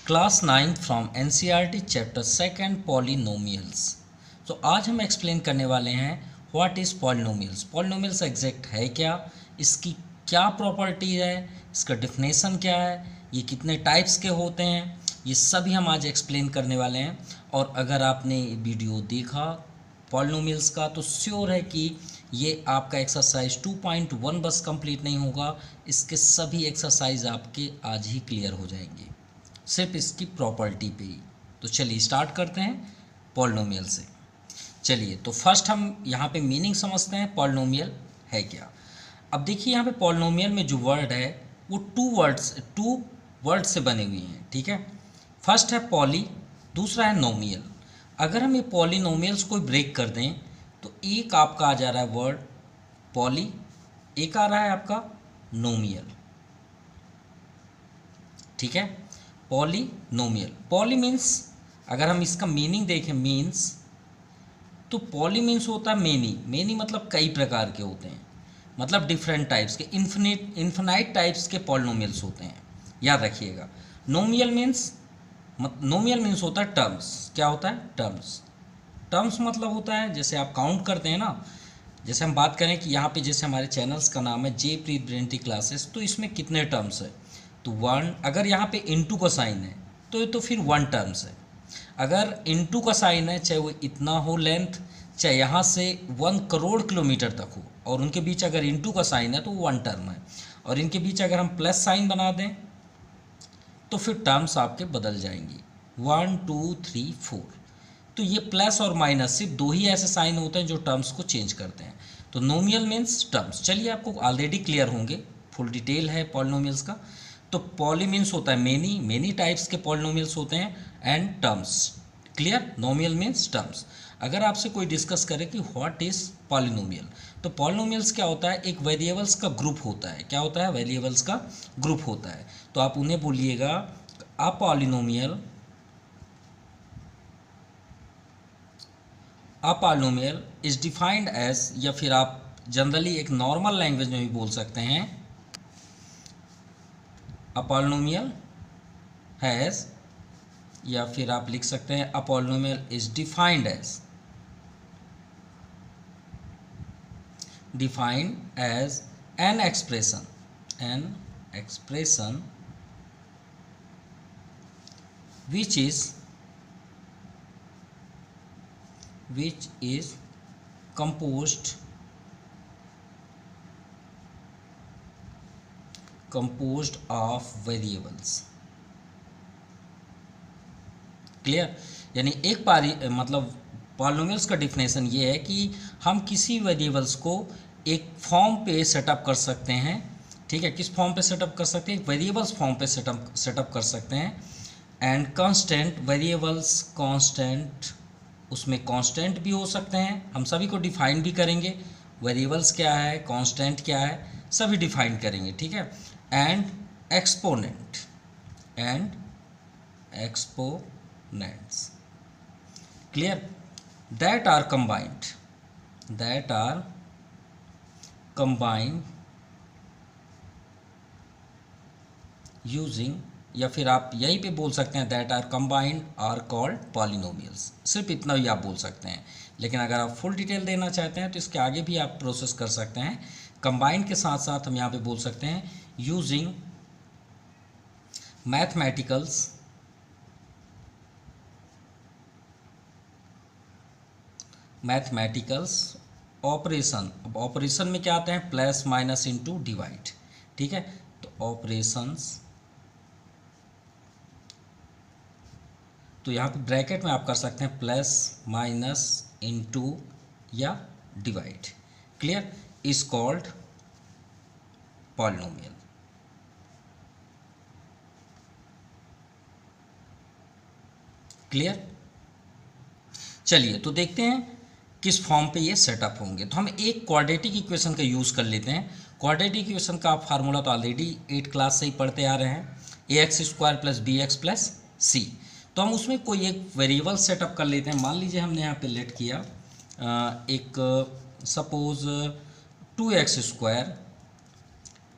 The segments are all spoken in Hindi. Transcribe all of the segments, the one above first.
Class 9 from NCERT chapter second polynomials. तो आज हम एक्सप्लेन करने वाले हैं what is polynomials. Polynomials exact है क्या, इसकी क्या प्रॉपर्टी है, इसका डिफिनेशन क्या है, ये कितने टाइप्स के होते हैं, ये सभी हम आज एक्सप्लेन करने वाले हैं। और अगर आपने वीडियो देखा पॉलिनोमियल्स का तो श्योर है कि ये आपका एक्सरसाइज 2.1 बस कंप्लीट नहीं होगा, इसके सभी एक्सरसाइज आपके आज ही क्लियर हो जाएंगे सिर्फ इसकी प्रॉपर्टी पे ही। तो चलिए स्टार्ट करते हैं पॉलिनोमियल से। चलिए तो फर्स्ट हम यहाँ पे मीनिंग समझते हैं पॉलिनोमियल है क्या। अब देखिए यहाँ पे पॉलिनोमियल में जो वर्ड है वो टू वर्ड से बने हुए हैं, ठीक है। फर्स्ट है पॉली, दूसरा है नोमियल। अगर हम ये पॉलिनोमियल्स को ब्रेक कर दें तो एक आपका आ जा रहा है वर्ड पॉली, एक आ रहा है आपका नोमियल, ठीक है। पॉलिनोमियल, पॉली मीन्स अगर हम इसका मीनिंग देखें मीन्स, तो पॉली मीन्स होता है मेनी, मेनी मतलब कई प्रकार के होते हैं, मतलब डिफरेंट टाइप्स के, इन्फिनाइट टाइप्स के पॉलिनोमियल्स होते हैं, याद रखिएगा। नोमियल मीन्स होता है टर्म्स। क्या होता है? टर्म्स। टर्म्स मतलब होता है जैसे आप काउंट करते हैं ना, जैसे हम बात करें कि यहाँ पे जैसे हमारे चैनल्स का नाम है जे प्रीत ब्रेंटी क्लासेस, तो इसमें कितने टर्म्स है तो वन। अगर यहाँ पे इनटू का साइन है तो फिर वन टर्म्स है। अगर इनटू का साइन है चाहे वो इतना हो लेंथ, चाहे यहाँ से 1 करोड़ किलोमीटर तक हो, और उनके बीच अगर इनटू का साइन है तो वन टर्म है, और इनके बीच अगर हम प्लस साइन बना दें तो फिर टर्म्स आपके बदल जाएंगी 1 2 3 4। तो ये प्लस और माइनस सिर्फ दो ही ऐसे साइन होते हैं जो टर्म्स को चेंज करते हैं। तो नोमियल मीन्स टर्म्स। चलिए आपको ऑलरेडी क्लियर होंगे, फुल डिटेल है पॉलिनोमियल्स का। तो पॉली मीन्स होता है मेनी, मेनी टाइप्स के पॉलिनोमियल्स होते हैं, and terms. Clear? नोमियल means terms. अगर आपसे कोई डिस्कस करे कि व्हाट इज़ पॉलिनोमियल, तो पॉलिनोमियल्स क्या होता है? एक वेरिएबल्स का ग्रुप होता है। क्या होता है? वेरिएबल्स का ग्रुप होता है। तो आप उन्हें बोलिएगा a polynomial, a polynomial is defined as, या फिर आप जनरली एक नॉर्मल लैंग्वेज में भी बोल सकते हैं, अ पॉलिनोमियल हैज़, या फिर आप लिख सकते हैं a polynomial is defined as an expression which is composed of variables। Clear? यानी एक पारी मतलब पॉलिनोमियल्स का डिफिनेशन ये है कि हम किसी वेरिएबल्स को एक फॉर्म पे सेटअप कर सकते हैं, ठीक है। किस फॉर्म पे सेटअप कर सकते हैं? एक वेरिएबल्स फॉर्म पे सेटअप कर सकते हैं। एंड कांस्टेंट वेरिएबल्स, कांस्टेंट, उसमें कांस्टेंट भी हो सकते हैं, हम सभी को डिफाइन भी करेंगे। वेरिएबल्स क्या है, कांस्टेंट क्या है, सभी डिफाइन करेंगे, ठीक है। And exponents clear? That are combined using, या फिर आप यहीं पे बोल सकते हैं that are combined are called polynomials. सिर्फ इतना ही आप बोल सकते हैं, लेकिन अगर आप फुल डिटेल देना चाहते हैं तो इसके आगे भी आप प्रोसेस कर सकते हैं। कंबाइंड के साथ साथ हम यहाँ पे बोल सकते हैं यूजिंग मैथमेटिकल्स ऑपरेशन। अब ऑपरेशन में क्या आते हैं? प्लस माइनस इनटू डिवाइड, ठीक है। तो ऑपरेशंस, तो यहाँ पे ब्रैकेट में आप कर सकते हैं प्लस माइनस इनटू या divide. Clear? Is called polynomial. Clear? चलिए तो देखते हैं किस फॉर्म पे ये सेटअप होंगे। तो हम एक क्वाड्रेटिक इक्वेशन का यूज़ कर लेते हैं। क्वाड्रेटिक इक्वेशन का आप फार्मूला तो ऑलरेडी 8 क्लास से ही पढ़ते आ रहे हैं, ax² + bx + c। तो हम उसमें कोई एक वेरिएबल सेटअप कर लेते हैं। मान लीजिए हमने यहाँ पे लेट किया एक suppose 2x²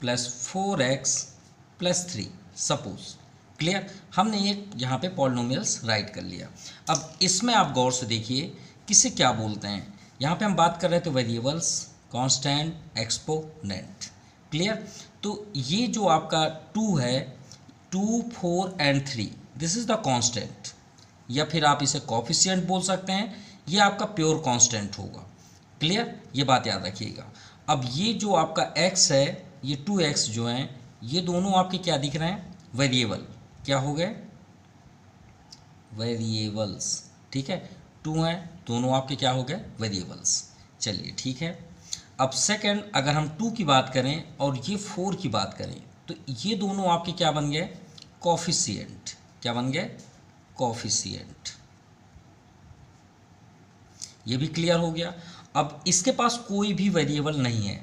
+ 4x + 3 suppose, clear, हमने ये यहाँ पे पॉलिनोमियल्स राइट कर लिया। अब इसमें आप गौर से देखिए किसे क्या बोलते हैं। यहाँ पे हम बात कर रहे थे वेरिएबल्स, कांस्टेंट, एक्सपोनेंट। क्लियर, तो ये जो आपका 2 है, 2, 4 and 3, this is the constant, या फिर आप इसे कोफिशिएंट बोल सकते हैं, ये आपका प्योर कांस्टेंट होगा। क्लियर, ये बात याद रखिएगा। अब ये जो आपका x है, ये 2x जो हैं, ये दोनों आपके क्या दिख रहे हैं, वेरिएबल। क्या हो गए, वेरिएबल्स। ठीक है, 2 हैं, दोनों आपके क्या हो गए, वेरिएबल्स। चलिए ठीक है। अब सेकंड, अगर हम 2 की बात करें और ये 4 की बात करें, तो ये दोनों आपके क्या बन गए, कोफिशिएंट। क्या बन गए, कोफिशिएंट। ये भी क्लियर हो गया। अब इसके पास कोई भी वेरिएबल नहीं है,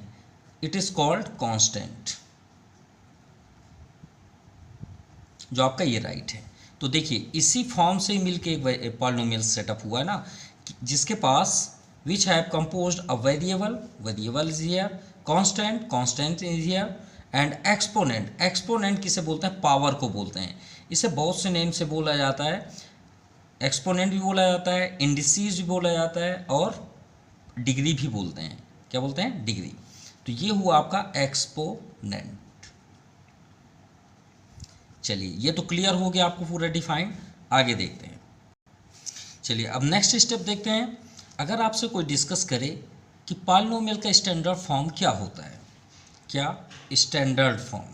इट इज कॉल्ड कांस्टेंट, जो आपका ये राइट है। तो देखिए इसी फॉर्म से मिलके एक पॉलिनोमियल सेटअप हुआ है ना, जिसके पास which have composed a variable, variable is here, constant, constant is here, and exponent. Exponent किसे बोलते हैं, पावर को बोलते हैं। इसे बहुत से नेम से बोला जाता है, एक्सपोनेंट भी बोला जाता है, इंडिसीज भी बोला जाता है, और डिग्री भी बोलते हैं। क्या बोलते हैं, डिग्री। तो ये हुआ आपका एक्सपोनेंट। चलिए ये तो क्लियर हो गया आपको पूरा डिफाइंड। आगे देखते हैं। चलिए अब नेक्स्ट स्टेप देखते हैं। अगर आपसे कोई डिस्कस करे कि पॉलिनोमियल का स्टैंडर्ड फॉर्म क्या होता है, क्या standard form,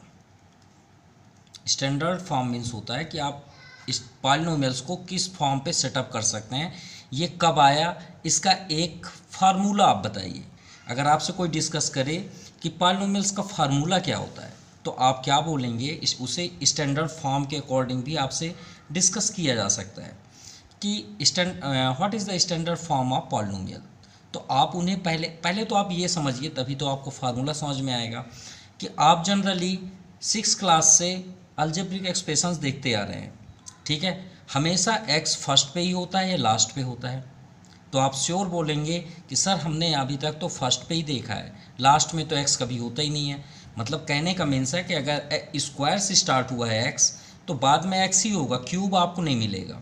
standard form means होता है कि आप इस पॉलिनोमियल्स को किस फॉर्म पे सेटअप कर सकते हैं, ये कब आया, इसका एक फार्मूला आप बताइए। अगर आपसे कोई डिस्कस करे कि पॉलिनोमियल्स का फार्मूला क्या होता है, तो आप क्या बोलेंगे, उसे स्टैंडर्ड फॉर्म के अकॉर्डिंग भी आपसे डिस्कस किया जा सकता है कि what is the standard form of polynomial. तो आप उन्हें पहले तो आप ये समझिए, तभी तो आपको फार्मूला समझ में आएगा कि आप जनरली 6 क्लास से अलजेब्रिक एक्सप्रेशंस देखते आ रहे हैं। ठीक है, हमेशा x फर्स्ट पे ही होता है या लास्ट पे होता है। तो आप श्योर बोलेंगे कि सर हमने अभी तक तो फर्स्ट पे ही देखा है, लास्ट में तो x कभी होता ही नहीं है। मतलब कहने का मीन्स है कि अगर स्क्वायर से स्टार्ट हुआ है x, तो बाद में x ही होगा, क्यूब आपको नहीं मिलेगा।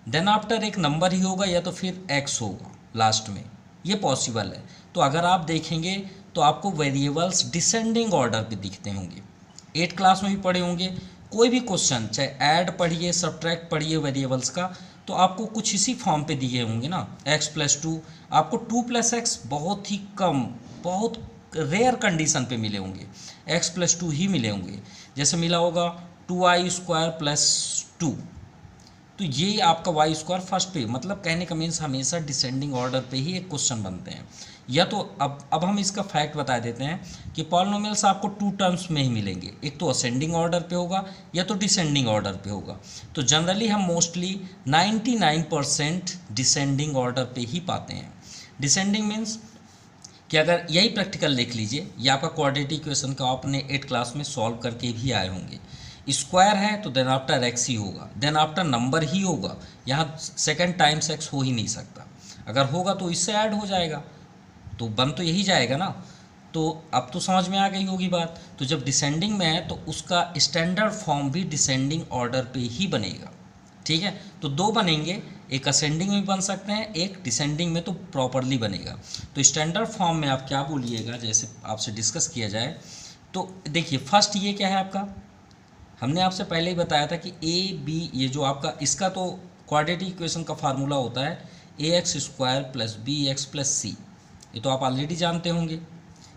देन आफ्टर एक नंबर ही होगा, या तो फिर x होगा लास्ट में, ये पॉसिबल है। तो अगर आप देखेंगे तो आपको वेरिएबल्स डिसेंडिंग ऑर्डर पे दिखते होंगे। 8 क्लास में भी पढ़े होंगे, कोई भी क्वेश्चन चाहे ऐड पढ़िए, सब्ट्रैक्ट पढ़िए वेरिएबल्स का, तो आपको कुछ इसी फॉर्म पे दिए होंगे ना, x+2। आपको 2+x बहुत ही कम, बहुत रेयर कंडीशन पे मिले होंगे, x+2 ही मिले होंगे। जैसे मिला होगा 2y² + 2, तो ये आपका y² फर्स्ट पे, मतलब कहने का मीन्स हमेशा डिसेंडिंग ऑर्डर पे ही एक क्वेश्चन बनते हैं। या तो अब हम इसका फैक्ट बता देते हैं कि पॉलिनोमियल्स आपको 2 टर्म्स में ही मिलेंगे, एक तो असेंडिंग ऑर्डर पे होगा या तो डिसेंडिंग ऑर्डर पे होगा। तो जनरली हम मोस्टली 99% डिसेंडिंग ऑर्डर पे ही पाते हैं। डिसेंडिंग मीन्स कि अगर यही प्रैक्टिकल देख लीजिए, ये आपका क्वाड्रेटिक इक्वेशन का आपने 8 क्लास में सॉल्व करके भी आए होंगे। स्क्वायर है तो देन आफ्टर x ही होगा, देन आफ्टर नंबर ही होगा, यहाँ सेकंड टाइम्स x हो ही नहीं सकता। अगर होगा तो इससे ऐड हो जाएगा, तो बन तो यही जाएगा ना। तो अब तो समझ में आ गई होगी बात। तो जब डिसेंडिंग में है तो उसका स्टैंडर्ड फॉर्म भी डिसेंडिंग ऑर्डर पे ही बनेगा। ठीक है, तो 2 बनेंगे, एक असेंडिंग में बन सकते हैं, एक डिसेंडिंग में तो प्रॉपरली बनेगा। तो स्टैंडर्ड फॉर्म में आप क्या बोलिएगा, जैसे आपसे डिस्कस किया जाए तो देखिए फर्स्ट ये क्या है आपका, हमने आपसे पहले ही बताया था कि a b, ये जो आपका इसका तो क्वाड्रेटिक इक्वेशन का फार्मूला होता है ax² + bx + c, ये तो आप ऑलरेडी जानते होंगे,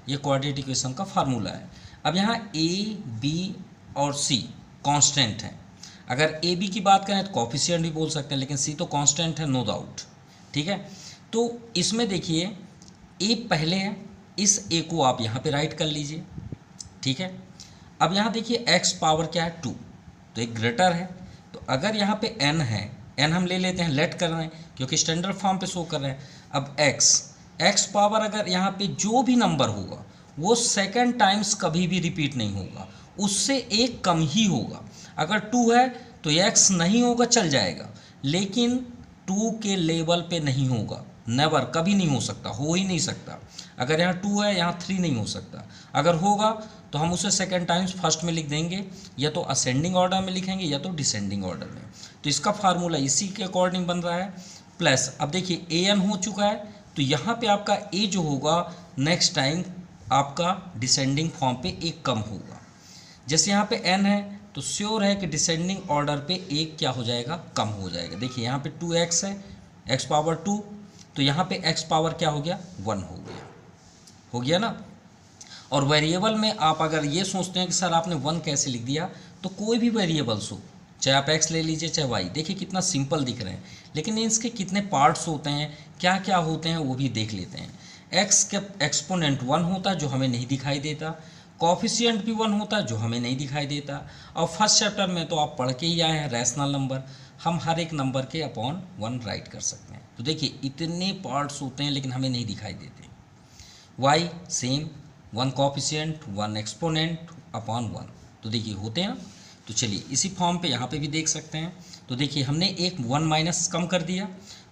ये क्वाड्रेटिक इक्वेशन का फार्मूला है। अब यहाँ a b और c कांस्टेंट हैं। अगर a b की बात करें तो कोफिशिएंट भी बोल सकते हैं, लेकिन c तो कांस्टेंट है, नो डाउट। ठीक है, तो इसमें देखिए a पहले है, इस a को आप यहाँ पे राइट कर लीजिए। ठीक है, अब यहाँ देखिए x पावर क्या है 2, तो एक ग्रेटर है। तो अगर यहाँ पे n है, n हम ले लेते हैं, लेट कर रहे हैं क्योंकि स्टैंडर्ड फॉर्म पे शो कर रहे हैं। अब x पावर अगर यहाँ पे जो भी नंबर होगा वो सेकंड टाइम्स कभी भी रिपीट नहीं होगा, उससे एक कम ही होगा। अगर 2 है तो x नहीं होगा, चल जाएगा, लेकिन 2 के लेवल पे नहीं होगा, नेवर, कभी नहीं हो सकता, हो ही नहीं सकता। अगर यहाँ 2 है, यहाँ 3 नहीं हो सकता। अगर होगा तो हम उसे सेकेंड टाइम्स फर्स्ट में लिख देंगे, या तो असेंडिंग ऑर्डर में लिखेंगे या तो डिसेंडिंग ऑर्डर में। तो इसका फार्मूला इसी के अकॉर्डिंग बन रहा है। प्लस अब देखिए ए एन हो चुका है, तो यहाँ पे आपका ए जो होगा नेक्स्ट टाइम आपका डिसेंडिंग फॉर्म पे एक कम होगा। जैसे यहाँ पे एन है तो श्योर है कि डिसेंडिंग ऑर्डर पे एक क्या हो जाएगा, कम हो जाएगा। देखिए यहाँ पे 2x है, x पावर 2, तो यहाँ पे x पावर क्या हो गया, 1 हो गया ना। और वेरिएबल में आप अगर ये सोचते हैं कि सर आपने 1 कैसे लिख दिया, तो कोई भी वेरिएबल्स हो, चाहे आप x ले लीजिए चाहे y, देखिए कितना सिंपल दिख रहे हैं, लेकिन इसके कितने पार्ट्स होते हैं, क्या क्या होते हैं वो भी देख लेते हैं। x का एक्सपोनेंट 1 होता है जो हमें नहीं दिखाई देता, कॉफिशिएंट भी 1 होता है जो हमें नहीं दिखाई देता। और फर्स्ट चैप्टर में तो आप पढ़ के ही आए हैं रैशनल नंबर, हम हर एक नंबर के अपॉन 1 राइट कर सकते हैं। तो देखिए इतने पार्ट्स होते हैं लेकिन हमें नहीं दिखाई देते। y same, 1 coefficient 1 exponent upon 1, तो देखिए होते हैं। तो चलिए इसी फॉर्म पे यहाँ पे भी देख सकते हैं। तो देखिए हमने एक 1 माइनस कम कर दिया,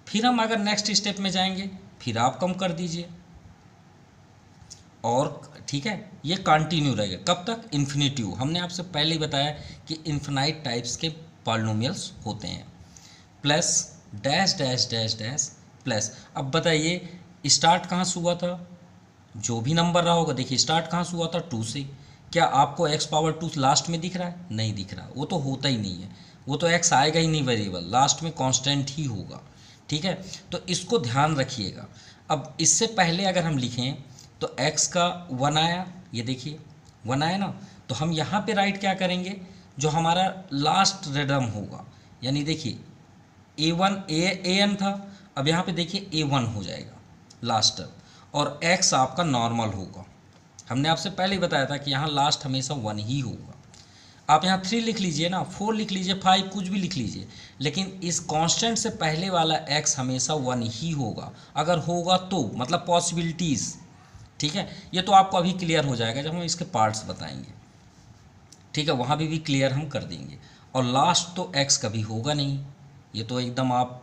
फिर हम अगर नेक्स्ट स्टेप में जाएंगे फिर आप कम कर दीजिए, और ठीक है ये कंटिन्यू रहेगा कब तक, इन्फिनिटिव। हमने आपसे पहले ही बताया कि इन्फिनाइट टाइप्स के पॉलिनोमियल्स होते हैं। Plus dash dash dash dash plus. अब बताइए स्टार्ट कहाँ से हुआ था, जो भी नंबर रहा होगा, देखिए स्टार्ट कहाँ से हुआ था, 2 से। क्या आपको x पावर 2 लास्ट में दिख रहा है, नहीं दिख रहा, वो तो होता ही नहीं है, वो तो x आएगा ही नहीं वेरिएबल, लास्ट में कांस्टेंट ही होगा। ठीक है, तो इसको ध्यान रखिएगा। अब इससे पहले अगर हम लिखें तो x का 1 आया, ये देखिए 1 आया ना, तो हम यहाँ पे राइट क्या करेंगे, जो हमारा लास्ट रिदम होगा, यानी देखिए a1 an था, अब यहाँ पे देखिए a1 हो जाएगा लास्ट टर्म, और x आपका नॉर्मल होगा। हमने आपसे पहले ही बताया था कि यहाँ लास्ट हमेशा 1 ही होगा। आप यहाँ 3 लिख लीजिए ना, 4 लिख लीजिए, 5 कुछ भी लिख लीजिए, लेकिन इस कांस्टेंट से पहले वाला x हमेशा 1 ही होगा। अगर होगा तो मतलब पॉसिबिलिटीज़, ठीक है, ये तो आपको अभी क्लियर हो जाएगा जब हम इसके पार्ट्स बताएंगे। ठीक है, वहाँ भी क्लियर हम कर देंगे। और लास्ट तो x कभी होगा नहीं, ये तो एकदम आप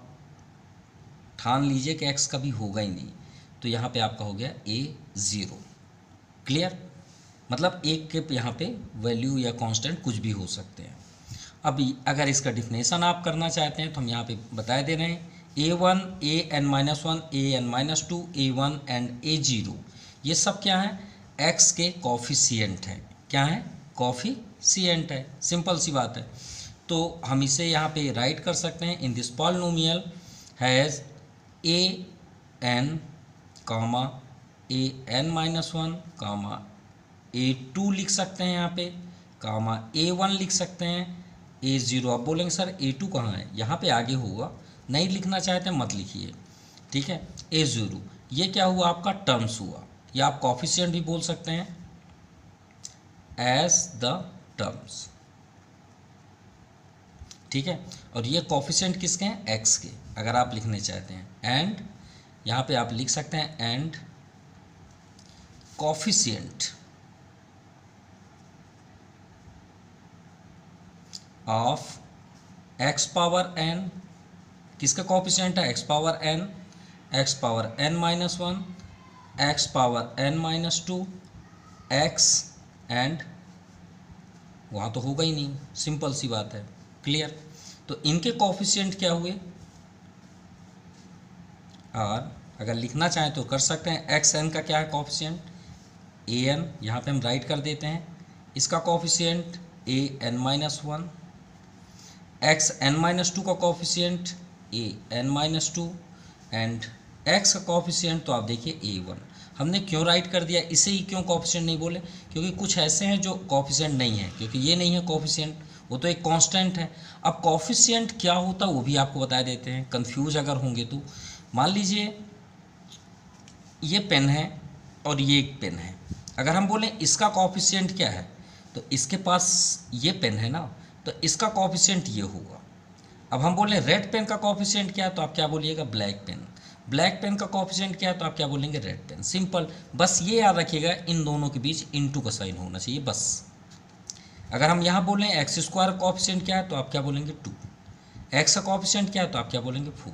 ठान लीजिए कि x कभी होगा ही नहीं। तो यहाँ पे आपका हो गया a0, क्लियर, मतलब एक के यहाँ पे वैल्यू या कांस्टेंट कुछ भी हो सकते हैं। अभी अगर इसका डिफिनेशन आप करना चाहते हैं तो हम यहाँ पे बता दे रहे हैं, a1 an-1 an-2 a1 and a0, ये सब क्या है, x के कॉफिशिएंट हैं। क्या है, कॉफिशिएंट है, सिंपल सी बात है। तो हम इसे यहाँ पे राइट कर सकते हैं, in this polynomial has an comma an-1 comma a2 लिख सकते हैं यहाँ पे, कामा a1 लिख सकते हैं, a0। आप बोलेंगे सर a2 कहाँ है, यहाँ पे आगे होगा, नहीं लिखना चाहते मत लिखिए, ठीक है। a0 ये क्या हुआ, आपका टर्म्स हुआ, या आप कॉफिशिएंट भी बोल सकते हैं, एज द टर्म्स, ठीक है। और ये कॉफिशिएंट किसके हैं, x के, अगर आप लिखने चाहते हैं। एंड यहाँ पे आप लिख सकते हैं and coefficient of x power n, किसका कॉफिशिएंट है, x power n, x power n-1, x power n-2, x and वहाँ तो होगा ही नहीं, सिंपल सी बात है, क्लियर। तो इनके कॉफिशिएंट क्या हुए, और अगर लिखना चाहें तो कर सकते हैं, एक्स एन का क्या है कॉफिशिएंट, ए एन, यहाँ पर हम राइट कर देते हैं, इसका कॉफिशिएंट an-1, एक्स n-2 का कॉफिशिएंट an-2 एंड x का कॉफिशिएंट तो आप देखिए a1। हमने क्यों राइट कर दिया, इसे ही क्यों कॉफिशिएंट नहीं बोले, क्योंकि कुछ ऐसे हैं जो कॉफिशिएंट नहीं है, क्योंकि ये नहीं है कॉफिशिएंट, वो तो एक कांस्टेंट है। अब कॉफिशिएंट क्या होता है वो भी आपको बता देते हैं, कंफ्यूज अगर होंगे तो। मान लीजिए ये पेन है और ये एक पेन है, अगर हम बोलें इसका कॉफिशिएंट क्या है, तो इसके पास ये पेन है ना, तो इसका कॉफिशिएंट ये होगा। अब हम बोलें रेड पेन का कॉफिशिएंट क्या है, तो आप क्या बोलिएगा, ब्लैक पेन। ब्लैक पेन का कॉफिशिएंट क्या है, तो आप क्या बोलेंगे, रेड पेन। सिंपल, बस ये याद रखिएगा इन दोनों के बीच इनटू का साइन होना चाहिए बस। अगर हम यहाँ बोलें एक्स स्क्वायर कॉफिशिएंट क्या है, तो आप क्या बोलेंगे 2, एक्स का कॉफिशिएंट क्या है, तो आप क्या बोलेंगे 4,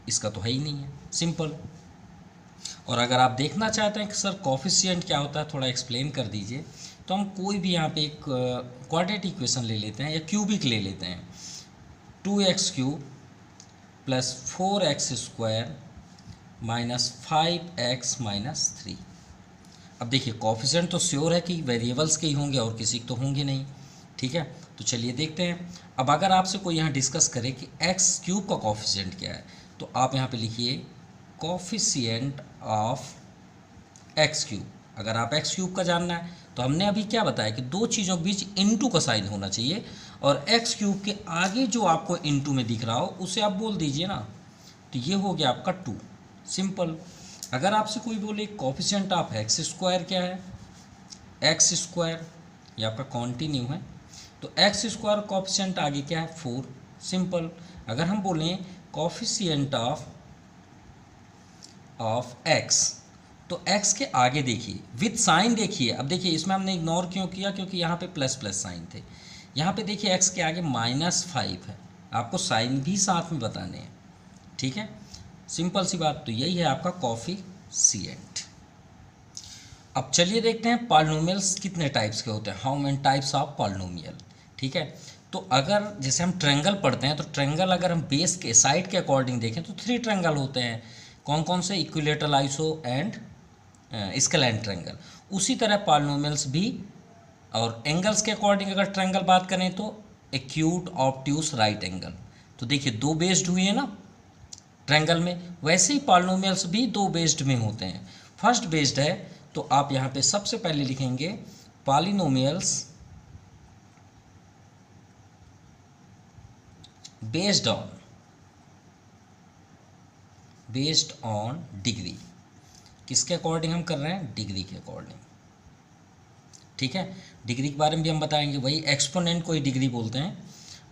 इसका तो है ही नहीं है, सिंपल। और अगर आप देखना चाहते हैं कि सर कॉफिशिएंट क्या होता है, थोड़ा एक्सप्लेन कर दीजिए, तो हम कोई भी यहाँ पे एक क्वाड्रेटिक इक्वेशन ले लेते हैं या क्यूबिक ले लेते हैं। 2x³ plus 4x² minus 5x minus 3। अब देखिए कोफिशिएंट तो श्योर है कि वेरिएबल्स के ही होंगे और किसी तो होंगे नहीं, ठीक है। तो चलिए देखते हैं। अब अगर आपसे कोई यहाँ डिस्कस करे कि x³ का कोफिशिएंट क्या है, तो आप यहाँ पे लिखिए कोफिशिएंट ऑफ x³। अगर आप x³ का जानना है तो हमने अभी क्या बताया कि दो चीज़ों के बीच इनटू का साइन होना चाहिए, और x³ के आगे जो आपको इनटू में दिख रहा हो उसे आप बोल दीजिए ना, तो ये हो गया आपका 2। सिंपल। अगर आपसे कोई बोले कोफिशिएंट ऑफ x² क्या है, x², ये आपका कॉन्टिन्यू है, तो x² कोफिशिएंट आगे क्या है 4। सिंपल। अगर हम बोलें कोफिशिएंट ऑफ x, तो x के आगे देखिए विथ साइन देखिए। अब देखिए इसमें हमने इग्नोर क्यों किया, क्योंकि यहाँ पे प्लस प्लस साइन थे। यहाँ पे देखिए x के आगे -5 है, आपको साइन भी साथ में बताने हैं, ठीक है। सिंपल सी बात। तो यही है आपका कोफिशिएंट। अब चलिए देखते हैं पॉलिनोमियल्स कितने टाइप्स के होते हैं, how many types of polynomial, ठीक है। तो अगर जैसे हम ट्रायंगल पढ़ते हैं, तो ट्रायंगल अगर हम बेस के साइड के अकॉर्डिंग देखें तो 3 ट्रायंगल होते हैं। कौन कौन से? Equilateral, iso and scalene triangle. उसी तरह पॉलिनोमियल्स भी, और एंगल्स के अकॉर्डिंग अगर ट्रायंगल बात करें तो एक्यूट, ऑब्ट्यूस, राइट एंगल। तो देखिए 2 बेस्ड हुए हैं ना ट्रायंगल में, वैसे ही पॉलिनोमियल्स भी 2 बेस्ड में होते हैं। फर्स्ट बेस्ड है तो आप यहाँ पे सबसे पहले लिखेंगे पॉलिनोमियल्स बेस्ड ऑन डिग्री। किसके अकॉर्डिंग हम कर रहे हैं? डिग्री के अकॉर्डिंग, ठीक है। डिग्री के बारे में भी हम बताएंगे, वही एक्सपोनेंट को ही डिग्री बोलते हैं।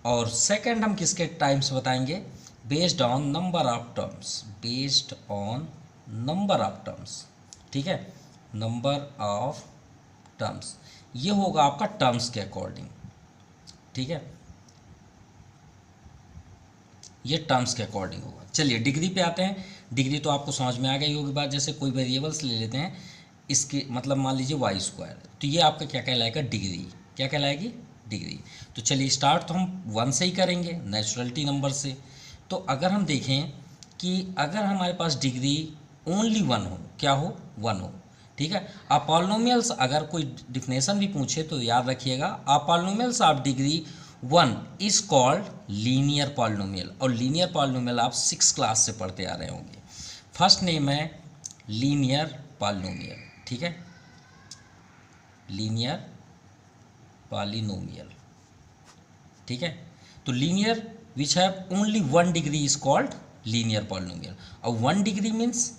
और सेकंड हम किसके टाइम्स बताएंगे? Based on number of terms, based on number of terms, ठीक है, नंबर ऑफ टर्म्स। ये होगा आपका टर्म्स के अकॉर्डिंग, ठीक है, ये टर्म्स के अकॉर्डिंग होगा। चलिए डिग्री पे आते हैं। डिग्री तो आपको समझ में आ गई होगी बात। जैसे कोई वेरिएबल्स ले लेते हैं, इसके मतलब मान लीजिए y², तो ये आपका क्या कहलाएगा? डिग्री। क्या कहलाएगी? डिग्री। तो चलिए स्टार्ट तो हम 1 से ही करेंगे, नेचुरलिटी नंबर से। तो अगर हम देखें कि अगर हमारे पास डिग्री ओनली 1 हो, क्या हो? 1 हो, ठीक है। आप पॉलिनोमियल्स अगर कोई डिफिनेशन भी पूछे तो याद रखिएगा, आप polynomials of degree 1 is called linear polynomial. और लीनियर पॉलिनोमियल आप 6 क्लास से पढ़ते आ रहे होंगे। फर्स्ट नेम है लीनियर पॉलिनोमियल, ठीक है, लीनियर पॉलिनोमियल, ठीक है। तो linear which have only 1 degree is called linear polynomial. और 1 डिग्री मीन्स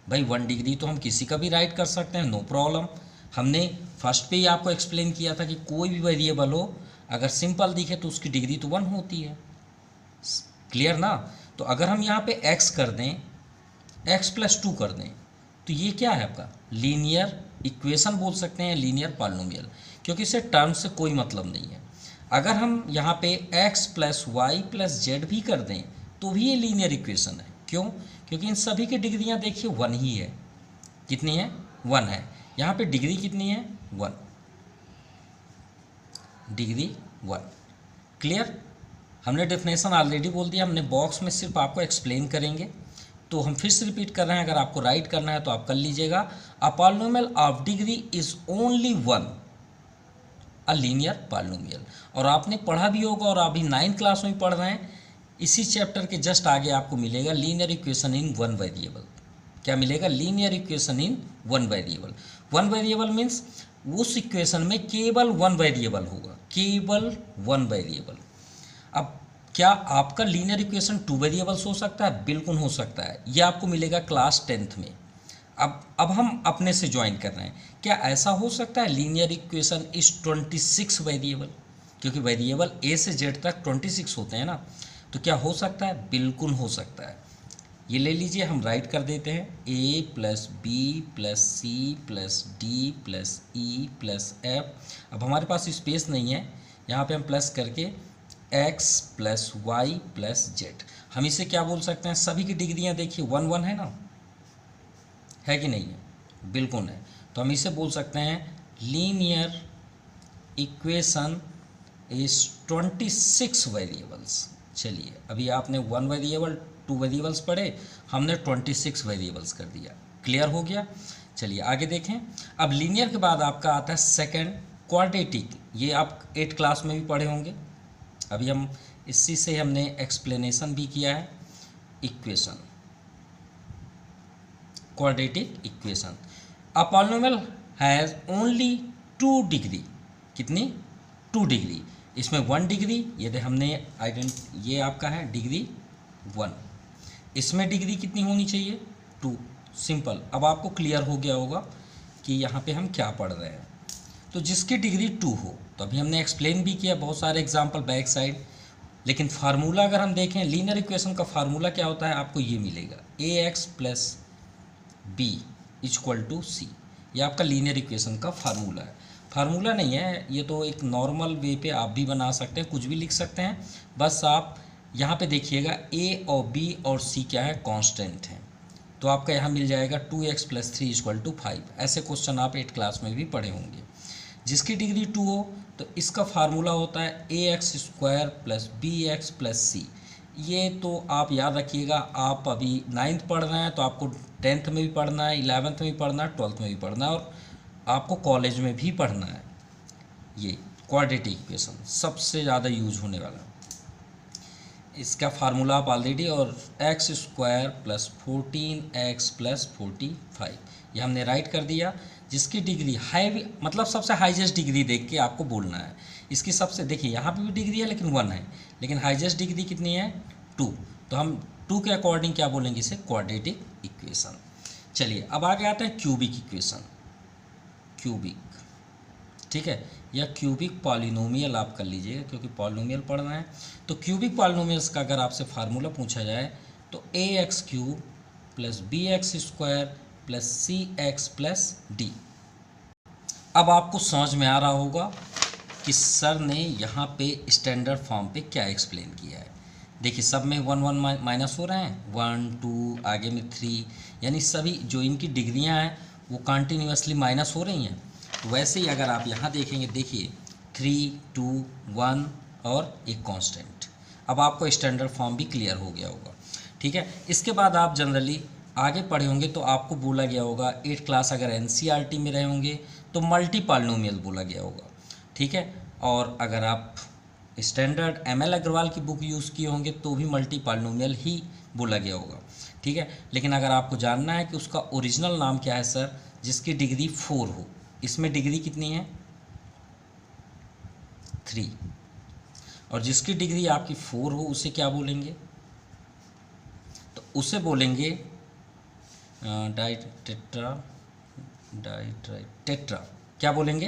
भाई 1 डिग्री तो हम किसी का भी राइट कर सकते हैं, नो प्रॉब्लम। हमने फर्स्ट पे ही आपको एक्सप्लेन किया था कि कोई भी वेरिएबल हो अगर सिंपल दिखे तो उसकी डिग्री तो 1 होती है, क्लियर ना। तो अगर हम यहाँ पे x कर दें, x+2 कर दें, तो ये क्या है आपका? लीनियर इक्वेशन बोल सकते हैं, लीनियर पॉलिनोमियल, क्योंकि इससे टर्म से कोई मतलब नहीं है। अगर हम यहाँ पे x+y+z भी कर दें तो भी ये लीनियर इक्वेशन है। क्यों? क्योंकि इन सभी की डिग्रियाँ देखिए 1 ही है। कितनी है? 1 है। यहाँ पे डिग्री कितनी है? 1, डिग्री 1, क्लियर। हमने डेफिनेशन ऑलरेडी बोल दिया, हमने बॉक्स में सिर्फ आपको एक्सप्लेन करेंगे। तो हम फिर से रिपीट कर रहे हैं, अगर आपको राइट करना है तो आप कर लीजिएगा। A polynomial of degree is only 1 a linear polynomial. और आपने पढ़ा भी होगा, और अभी 9th क्लास में पढ़ रहे हैं, इसी चैप्टर के जस्ट आगे आपको मिलेगा लीनियर इक्वेशन इन 1 वेरिएबल। क्या मिलेगा? Linear equation in 1 variable. 1 variable means उस इक्वेशन में केवल 1 वेरिएबल होगा, केवल 1 वेरिएबल। अब क्या आपका लीनियर इक्वेशन 2 वेरिएबल्स हो सकता है? बिल्कुल हो सकता है। यह आपको मिलेगा क्लास 10th में। अब हम अपने से ज्वाइन कर रहे हैं, क्या ऐसा हो सकता है लीनियर इक्वेशन इज 26 वेरिएबल? क्योंकि वेरिएबल a से z तक 26 होते हैं ना, तो क्या हो सकता है? बिल्कुल हो सकता है। ये ले लीजिए, हम राइट कर देते हैं a+b+c+d+e+f। अब हमारे पास स्पेस नहीं है, यहाँ पे हम प्लस करके x+y+z। हम इसे क्या बोल सकते हैं? सभी की डिग्रियाँ देखिए 1 1 है ना, है कि नहीं है? बिल्कुल है। तो हम इसे बोल सकते हैं लीनियर इक्वेशन इज 26 वेरिएबल्स। चलिए अभी आपने 1 वेरिएबल 2 वेरिएबल्स पढ़े, हमने 26 वेरिएबल्स कर दिया। क्लियर हो गया। चलिए आगे देखें। अब लीनियर के बाद आपका आता है सेकंड क्वाड्रेटिक। ये आप 8 क्लास में भी पढ़े होंगे। अभी हम इसी से हमने एक्सप्लेनेशन भी किया है। Equation, quadratic equation. A polynomial has only 2 degree. कितनी? 2 डिग्री। इसमें 1 डिग्री, ये हमने ये आपका है डिग्री 1। इसमें डिग्री कितनी होनी चाहिए? 2। सिंपल। अब आपको क्लियर हो गया होगा कि यहाँ पे हम क्या पढ़ रहे हैं। तो जिसकी डिग्री 2 हो, तो अभी हमने एक्सप्लेन भी किया बहुत सारे एग्जाम्पल बैक साइड। लेकिन फार्मूला अगर हम देखें, लीनियर इक्वेशन का फार्मूला क्या होता है, आपको ये मिलेगा ax + b = c। ये आपका लीनियर इक्वेशन का फार्मूला है। फार्मूला नहीं है ये, तो एक नॉर्मल वे पे आप भी बना सकते हैं, कुछ भी लिख सकते हैं। बस आप यहाँ पे देखिएगा a और b और c क्या है, कांस्टेंट है। तो आपका यहाँ मिल जाएगा 2x + 3 = 5। ऐसे क्वेश्चन आप 8 क्लास में भी पढ़े होंगे। जिसकी डिग्री 2 हो तो इसका फार्मूला होता है ax² + bx + c। ये तो आप याद रखिएगा। आप अभी 9th पढ़ रहे हैं तो आपको 10th में भी पढ़ना है, 11th में भी पढ़ना है, 12th में भी पढ़ना है, और आपको कॉलेज में भी पढ़ना है। ये क्वाड्रेटिक इक्वेशन सबसे ज़्यादा यूज होने वाला है। इसका फार्मूला आप ऑलरेडी, और x² + 14x + 45 ये हमने राइट कर दिया। जिसकी डिग्री हाई, मतलब सबसे हाईएस्ट डिग्री देख के आपको बोलना है। इसकी सबसे, देखिए यहाँ पे भी डिग्री है लेकिन 1 है, लेकिन हाईएस्ट डिग्री कितनी है? 2। तो हम 2 के अकॉर्डिंग क्या बोलेंगे इसे? Quadratic equation. चलिए अब आगे आते हैं क्यूबिक इक्वेशन। क्यूबिक, ठीक है, या क्यूबिक पॉलिनोमियल आप कर लीजिएगा क्योंकि पॉलिनोमियल पढ़ना है। तो क्यूबिक पॉलिनोमियल्स का अगर आपसे फार्मूला पूछा जाए तो ax³ + bx² + cx + d। अब आपको समझ में आ रहा होगा कि सर ने यहाँ पे स्टैंडर्ड फॉर्म पे क्या एक्सप्लेन किया है। देखिए सब में 1 1 माइनस हो रहे हैं, 1 2 आगे में 3, यानी सभी जो इनकी डिग्रियाँ हैं वो कंटिन्यूसली माइनस हो रही हैं। तो वैसे ही अगर आप यहाँ देखेंगे, देखिए 3 2 1 और एक कांस्टेंट। अब आपको स्टैंडर्ड फॉर्म भी क्लियर हो गया होगा, ठीक है। इसके बाद आप जनरली आगे पढ़े होंगे तो आपको बोला गया होगा 8 क्लास अगर एनसीईआरटी में रहे होंगे तो मल्टी पॉलिनोमियल बोला गया होगा, ठीक है। और अगर आप स्टैंडर्ड ML अग्रवाल की बुक यूज़ किए होंगे तो भी मल्टी पॉलिनोमियल ही बोला गया होगा, ठीक है। लेकिन अगर आपको जानना है कि उसका ओरिजिनल नाम क्या है सर, जिसकी डिग्री 4 हो, इसमें डिग्री कितनी है? 3, और जिसकी डिग्री आपकी 4 हो उसे क्या बोलेंगे? तो उसे बोलेंगे टेट्रा। क्या बोलेंगे?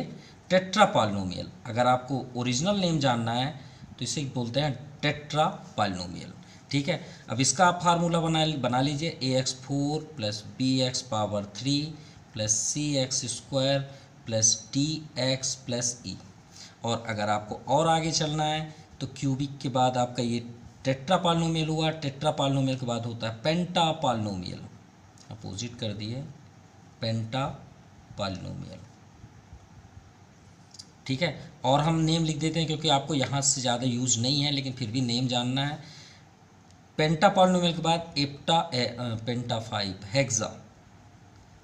Tetra polynomial. अगर आपको ओरिजिनल नेम जानना है तो इसे बोलते हैं टेट्रा पॉलिनोमियल, ठीक है। अब इसका आप फार्मूला बना लीजिए ax4 + bx³ + cx² + dx + e। और अगर आपको और आगे चलना है तो क्यूबिक के बाद आपका ये टेट्रा पॉलिनोमियल हुआ। टेट्रा पॉलिनोमियल के बाद होता है पेंटा पॉलिनोमियल। अपोजिट कर दिए, पेंटा पॉलिनोमियल, ठीक है। और हम नेम लिख देते हैं क्योंकि आपको यहाँ से ज़्यादा यूज नहीं है, लेकिन फिर भी नेम जानना है। पेंटा पॉलिनोमियल के बाद पेंटा 5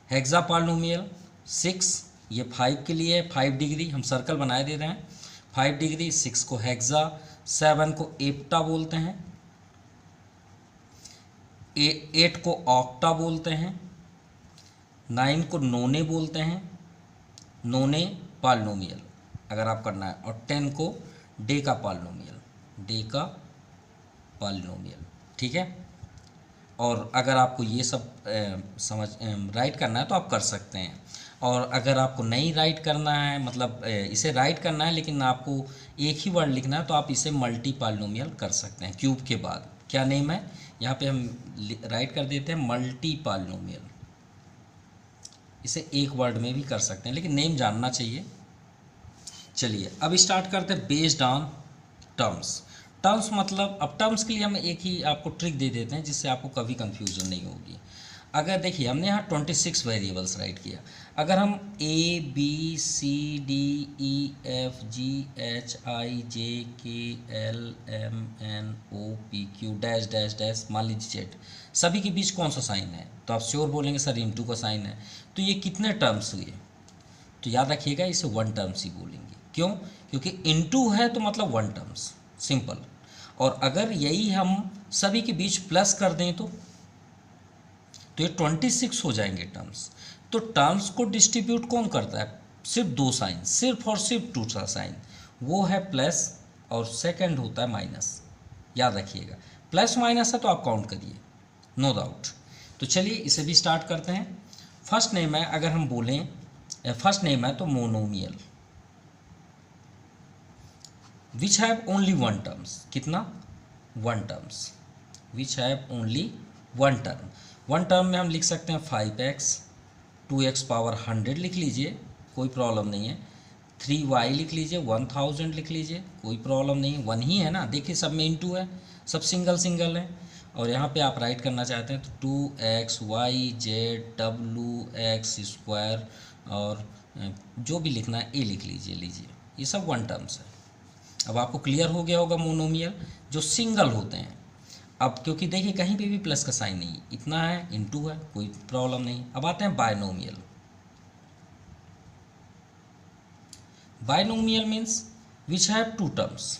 हेक्सा पॉलिनोमियल 6, ये 5 के लिए 5 डिग्री, हम सर्कल बनाए दे रहे हैं। 5 डिग्री, 6 को हेक्सा, 7 को एप्टा बोलते हैं, 8 को ऑक्टा बोलते हैं, 9 को नोने बोलते हैं, नोने पॉलिनोमियल अगर आप करना है, और 10 को डेका पॉलिनोमियल, ठीक है। और अगर आपको ये सब राइट करना है तो आप कर सकते हैं। और अगर आपको नहीं राइट करना है, मतलब इसे राइट करना है लेकिन आपको एक ही वर्ड लिखना है, तो आप इसे मल्टी पॉलिनोमियल कर सकते हैं। क्यूब के बाद क्या नेम है, यहाँ पे हम राइट कर देते हैं मल्टी पॉलिनोमियल। इसे एक वर्ड में भी कर सकते हैं लेकिन नेम जानना चाहिए। चलिए अब स्टार्ट करते हैं बेस्ड ऑन टर्म्स। टर्म्स मतलब, अब टर्म्स के लिए हम एक ही आपको ट्रिक दे देते हैं जिससे आपको कभी कंफ्यूजन नहीं होगी। अगर देखिए हमने यहाँ 26 वेरिएबल्स राइट किया, अगर हम A B C D E F G H I J K L M N O P Q dash dash dash मान लीजिए जेड, सभी के बीच कौन सा साइन है, तो आप श्योर बोलेंगे सर इंटू का साइन है। तो ये कितने टर्म्स हुए, तो याद रखिएगा इसे वन टर्म्स ही बोलेंगे। क्यों? क्योंकि इनटू है तो मतलब वन टर्म्स, सिंपल। और अगर यही हम सभी के बीच प्लस कर दें तो ये 26 हो जाएंगे टर्म्स। तो टर्म्स को डिस्ट्रीब्यूट कौन करता है? सिर्फ दो साइन, सिर्फ और सिर्फ टू सा साइन, वो है प्लस और सेकंड होता है माइनस। याद रखिएगा प्लस माइनस है तो आप काउंट करिए, नो डाउट। तो चलिए इसे भी स्टार्ट करते हैं। फर्स्ट नेम है, अगर हम बोलें फर्स्ट नेम है तो monomial which have only one terms, कितना? One terms, which have only one term. One term में हम लिख सकते हैं 5x, 2x पावर 100 लिख लीजिए, कोई प्रॉब्लम नहीं है। 3y लिख लीजिए, 1000 लिख लीजिए, कोई प्रॉब्लम नहीं, वन ही है ना। देखिए सब में इनटू है, सब सिंगल सिंगल है। और यहाँ पे आप राइट करना चाहते हैं तो 2x y z w(x²) और जो भी लिखना है a लिख लीजिए, ये सब वन टर्म्स है। अब आपको क्लियर हो गया होगा मोनोमियल जो सिंगल होते हैं। अब क्योंकि देखिए कहीं पे भी प्लस का साइन नहीं, इतना है इनटू है, कोई प्रॉब्लम नहीं। अब आते हैं binomial. Binomial means which have two terms,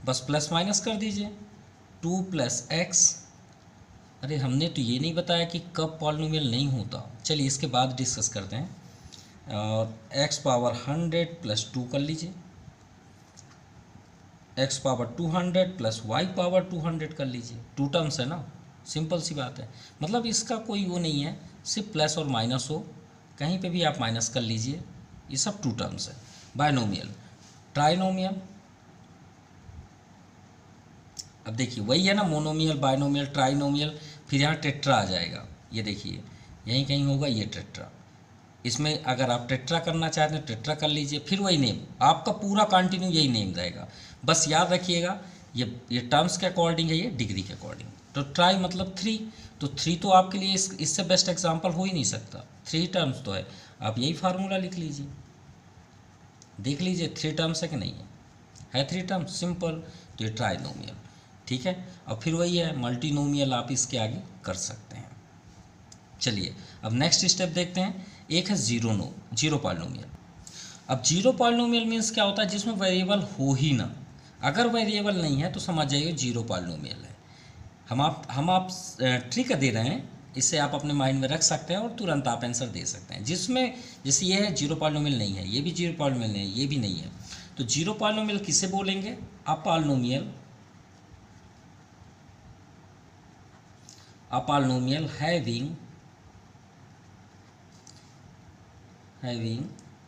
बस प्लस माइनस कर दीजिए, 2 + x। अरे हमने तो ये नहीं बताया कि कब पॉलिनोमियल नहीं होता, चलिए इसके बाद डिस्कस करते हैं। और x पावर 100 + 2 कर लीजिए, x पावर 200 + y पावर 200 कर लीजिए, टू टर्म्स है ना, सिंपल सी बात है। मतलब इसका कोई वो नहीं है, सिर्फ प्लस और माइनस हो, कहीं पे भी आप माइनस कर लीजिए, ये सब टू टर्म्स है। बायनोमियल। ट्राइनोमियल, अब देखिए वही है ना, मोनोमियल, बायनोमियल, ट्राइनोमियल, फिर यहाँ टेट्रा आ जाएगा। ये देखिए यहीं कहीं होगा ये टेट्रा। इसमें अगर आप टेट्रा करना चाहते हैं टेट्रा कर लीजिए, फिर वही नेम, आपका पूरा कंटिन्यू यही नेम रहेगा। बस याद रखिएगा ये टर्म्स के अकॉर्डिंग है, ये डिग्री के अकॉर्डिंग। तो ट्राई मतलब 3, तो 3 तो आपके लिए इससे बेस्ट एग्जांपल हो ही नहीं सकता, 3 टर्म्स तो है। आप यही फार्मूला लिख लीजिए, देख लीजिए 3 टर्म्स है कि नहीं है 3 टर्म्स, सिंपल। तो ये ट्राइनोमियल, ठीक है। अब फिर वही है मल्टीनोमियल, आप इसके आगे कर सकते हैं। चलिए अब नेक्स्ट स्टेप देखते हैं। एक है जीरो पॉलिनोमियल। अब जीरो पॉलिनोमियल मीन्स क्या होता है? जिसमें वेरिएबल हो ही ना। अगर वेरिएबल नहीं है तो समझ जाइए जीरो पॉलिनोमियल है। हम आप ट्रिक दे रहे हैं, इससे आप अपने माइंड में रख सकते हैं और तुरंत आप आंसर दे सकते हैं। जिसमें जैसे ये है जीरो पॉलिनोमियल नहीं है, ये भी जीरो पॉलिनोमियल नहीं है, ये भी नहीं है, तो जीरो पॉलिनोमियल किसे बोलेंगे? अपॉलिनोमियल, अपॉलिनोमियल हैविंग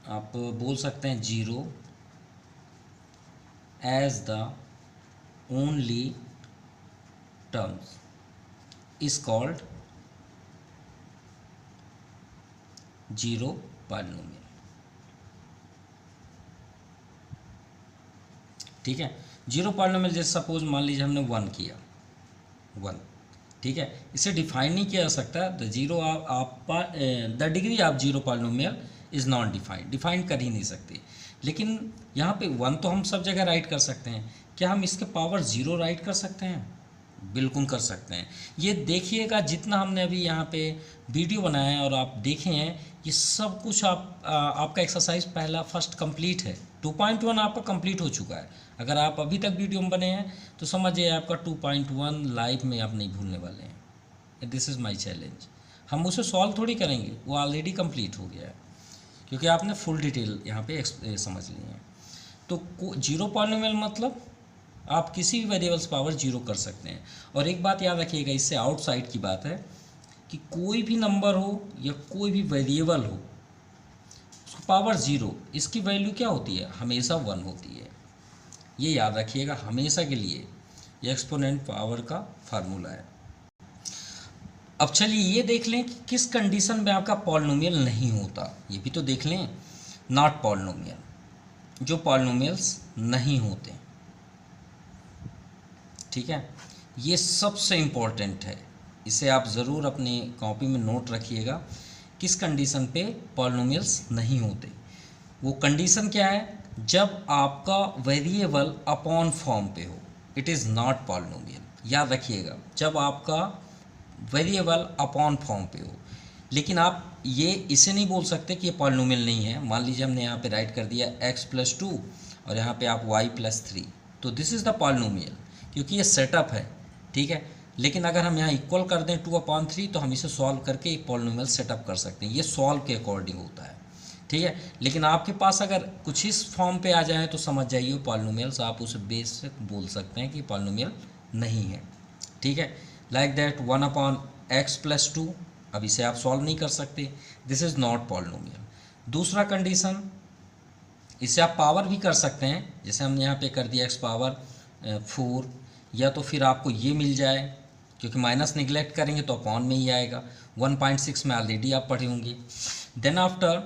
आप बोल सकते हैं zero as the only terms is called zero polynomial, ठीक है। जीरो पॉलिनोमियल जैसे सपोज मान लीजिए हमने 1 किया, 1, ठीक है। इसे डिफाइन नहीं किया जा सकता, the zero the degree of zero polynomial is not define कर ही नहीं सकते। लेकिन यहाँ पे 1 तो हम सब जगह राइट कर सकते हैं, क्या हम इसके पावर 0 राइट कर सकते हैं? बिल्कुल कर सकते हैं। ये देखिएगा जितना हमने अभी यहाँ पे वीडियो बनाया है और आप देखे हैं, ये सब कुछ आपका एक्सरसाइज पहला फर्स्ट कंप्लीट है। 2.1 आपका कंप्लीट हो चुका है। अगर आप अभी तक वीडियो में बने हैं तो समझिए आपका 2.1 लाइफ में आप नहीं भूलने वाले हैं। This is my challenge. हम उसे सॉल्व थोड़ी करेंगे, वो ऑलरेडी कंप्लीट हो गया है, क्योंकि आपने फुल डिटेल यहाँ पे समझ ली है। तो जीरो पॉलिनोमियल मतलब आप किसी भी वेरिएबल्स पावर 0 कर सकते हैं। और एक बात याद रखिएगा, इससे आउटसाइड की बात है कि कोई भी नंबर हो या कोई भी वेरिएबल हो, उसको पावर 0, इसकी वैल्यू क्या होती है? हमेशा 1 होती है। ये याद रखिएगा हमेशा के लिए, ये एक्सपोनेंट पावर का फार्मूला है। अब चलिए ये देख लें कि किस कंडीशन में आपका पॉलिनोमियल नहीं होता, ये भी तो देख लें। नॉट पॉलिनोमियल, जो पॉलिनोमियल्स नहीं होते, ठीक है, ये सबसे इम्पोर्टेंट है। इसे आप ज़रूर अपनी कॉपी में नोट रखिएगा, किस कंडीशन पे पॉलिनोमियल्स नहीं होते। वो कंडीशन क्या है, जब आपका वेरिएबल अपॉन फॉर्म पे हो, इट इज़ नॉट पॉलिनोमियल। याद रखिएगा, जब आपका वेरिएबल अपॉन फॉर्म पे हो। लेकिन आप ये इसे नहीं बोल सकते कि ये पॉलिनोमियल नहीं है। मान लीजिए हमने यहाँ पे राइट कर दिया x+2 और यहाँ पे आप y+3, तो दिस इज़ द पॉलिनोमियल, क्योंकि ये सेटअप है, ठीक है। लेकिन अगर हम यहाँ इक्वल कर दें 2/3 तो हम इसे सॉल्व करके एक पॉलिनोमियल सेटअप कर सकते हैं। ये सॉल्व के अकॉर्डिंग होता है, ठीक है। लेकिन आपके पास अगर कुछ इस फॉर्म पे आ जाए तो समझ जाइए पॉलिनोमियल्स, आप उसे बेसिक बोल सकते हैं कि पॉलिनोमियल नहीं है, ठीक है। लाइक दैट 1/x+2, अब इसे आप सॉल्व नहीं कर सकते, दिस इज़ नॉट पॉलिनोमियल। दूसरा कंडीशन, इसे आप पावर भी कर सकते हैं, जैसे हमने यहाँ पे कर दिया x⁴, या तो फिर आपको ये मिल जाए, क्योंकि माइनस निगलेक्ट करेंगे तो अपॉन में ही आएगा। 1.6 में ऑलरेडी आप पढ़े होंगे। देन आफ्टर,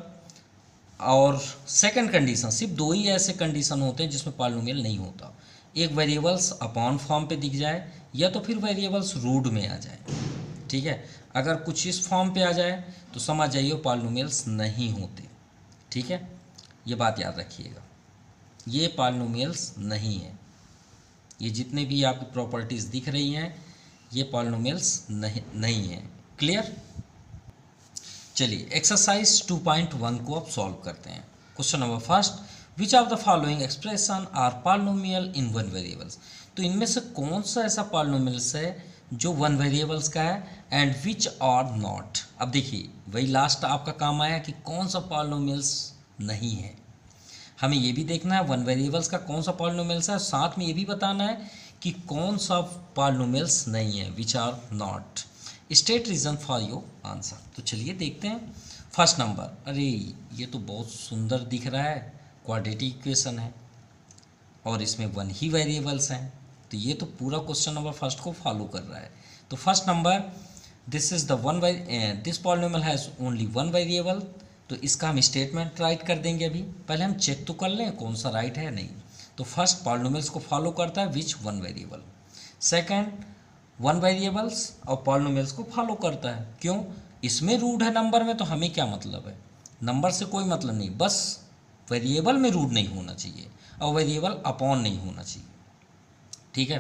और सेकंड कंडीशन, सिर्फ दो ही ऐसे कंडीशन होते हैं जिसमें पॉलिनोमियल नहीं होता। एक वेरिएबल्स अपॉन फॉर्म पे दिख जाए, या तो फिर वेरिएबल्स रूट में आ जाए, ठीक है। अगर कुछ इस फॉर्म पे आ जाए तो समझ जाइए पॉलिनोमियल्स नहीं होते, ठीक है। ये बात याद रखिएगा, ये पॉलिनोमियल्स नहीं है। ये जितने भी आपकी प्रॉपर्टीज़ दिख रही हैं ये पॉलिनोमियल्स नहीं है। क्लियर? चलिए एक्सरसाइज 2.1 को अब सॉल्व करते हैं। Question number first, which of the following expression are polynomial in one variables. तो इनमें से कौन सा ऐसा पॉलिनोमियल्स है जो वन वेरिएबल्स का है, एंड विच आर नॉट। अब देखिए वही लास्ट आपका काम आया कि कौन सा पॉलिनोमियल्स नहीं है। हमें ये भी देखना है वन वेरिएबल्स का कौन सा पॉलिनोमियल्स है, साथ में ये भी बताना है कि कौन सा पॉलिनोमियल्स नहीं है, which are not. State reason for your answer. तो चलिए देखते हैं। फर्स्ट नंबर, अरे ये तो बहुत सुंदर दिख रहा है, क्वाड्रेटिक इक्वेशन है और इसमें वन ही वेरिएबल्स हैं, तो ये तो पूरा क्वेश्चन नंबर फर्स्ट को फॉलो कर रहा है। तो first number, this is the this polynomial has only one variable. तो इसका हम स्टेटमेंट राइट कर देंगे। अभी पहले हम चेक तो कर लें कौन सा राइट है नहीं। तो फर्स्ट पॉलिनोमियल्स को फॉलो करता है which one variable. Second, one variables और पॉलिनोमियल्स को फॉलो करता है। क्यों? इसमें रूट है नंबर में, तो हमें क्या मतलब है, नंबर से कोई मतलब नहीं, बस वेरिएबल में रूट नहीं होना चाहिए और वेरिएबल अपॉन नहीं होना चाहिए, ठीक है।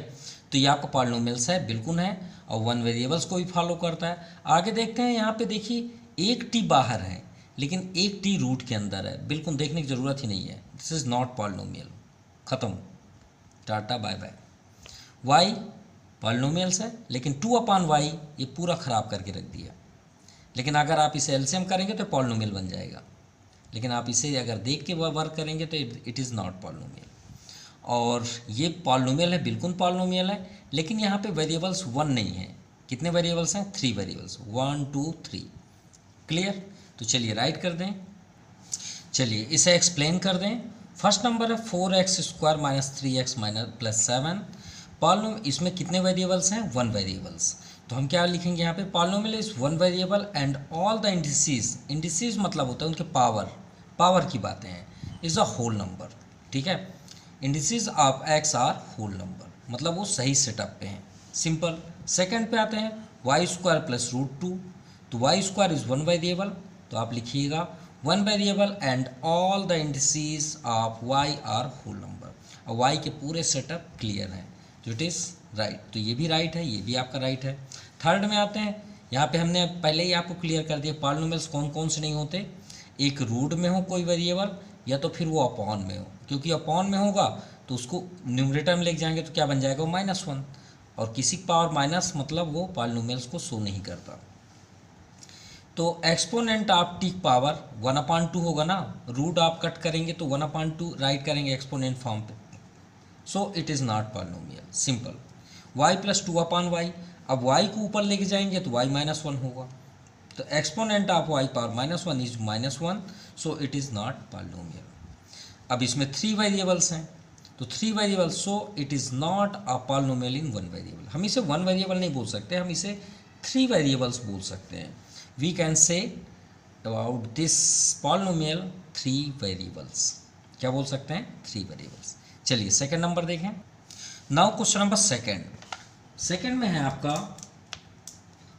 तो ये आपका पॉलिनोमियल्स है, बिल्कुल है, और वन वेरिएबल्स को भी फॉलो करता है। आगे देखते हैं, यहाँ पे देखिए एक टी बाहर है लेकिन एक टी रूट के अंदर है, बिल्कुल देखने की ज़रूरत ही नहीं है। दिस इज़ नॉट पॉलिनोमियल, ख़त्म, tata bye bye. Y polynomials है लेकिन 2/y ये पूरा ख़राब करके रख दिया। लेकिन अगर आप इसे एलसीएम करेंगे तो पॉलिनोमियल बन जाएगा, लेकिन आप इसे अगर देख के वर्क करेंगे तो इट इज़ नॉट पॉलिनोमियल। और ये पॉलिनोमियल है, बिल्कुल पॉलिनोमियल है, लेकिन यहाँ पे वेरिएबल्स वन नहीं है। कितने वेरिएबल्स हैं? 3 वेरिएबल्स, 1 2 3। क्लियर? तो चलिए राइट कर दें। चलिए इसे एक्सप्लेन कर दें। फर्स्ट नंबर है 4x² - 3x + 7। पॉलिनोमियल, इसमें कितने वेरिएबल्स हैं? One variables. तो हम क्या लिखेंगे यहाँ पे, polynomial is one variable and all the indices, indices मतलब होता है उनके पावर की बातें हैं, इज अ होल नंबर, ठीक है। Indices of x are whole number, मतलब वो सही सेटअप पे हैं, सिंपल। सेकंड पे आते हैं y² + √2। तो y² इज वन वेरिएबल, तो आप लिखिएगा one variable and all the indices of y are whole number, और y के पूरे सेटअप क्लियर हैं, तो इट इज़ राइट। तो ये भी राइट है, ये भी आपका राइट है। थर्ड में आते हैं, यहाँ पे हमने पहले ही आपको क्लियर कर दिया पॉलिनोमियल्स कौन कौन से नहीं होते। एक रूट में हो कोई वेरिएबल, या तो फिर वो अपॉन में हो, क्योंकि अपॉन में होगा तो उसको न्यूमरेटर में लेके जाएंगे तो क्या बन जाएगा, वो -1, और किसी पावर माइनस मतलब वो पॉलिनोमियल्स को शो नहीं करता। तो एक्सपोनेंट ऑफ टी पावर 1/2 होगा ना, रूट आप कट करेंगे तो 1/2 राइट करेंगे एक्सपोनेंट फॉर्म पे, so it is not polynomial, simple. y + 2/y, अब y को ऊपर लेके जाएंगे तो y -1 होगा, तो exponent of y power -1 is -1, so it is not polynomial. अब इसमें 3 वेरिएबल्स हैं, तो 3 variables, so it is not a polynomial in one variable. हम इसे वन वेरिएबल नहीं बोल सकते, हम इसे 3 वेरिएबल्स बोल सकते हैं। We can say about this polynomial 3 variables, क्या बोल सकते हैं, 3 वेरिएबल्स। चलिए सेकंड नंबर देखें। नाउ क्वेश्चन नंबर सेकंड में है आपका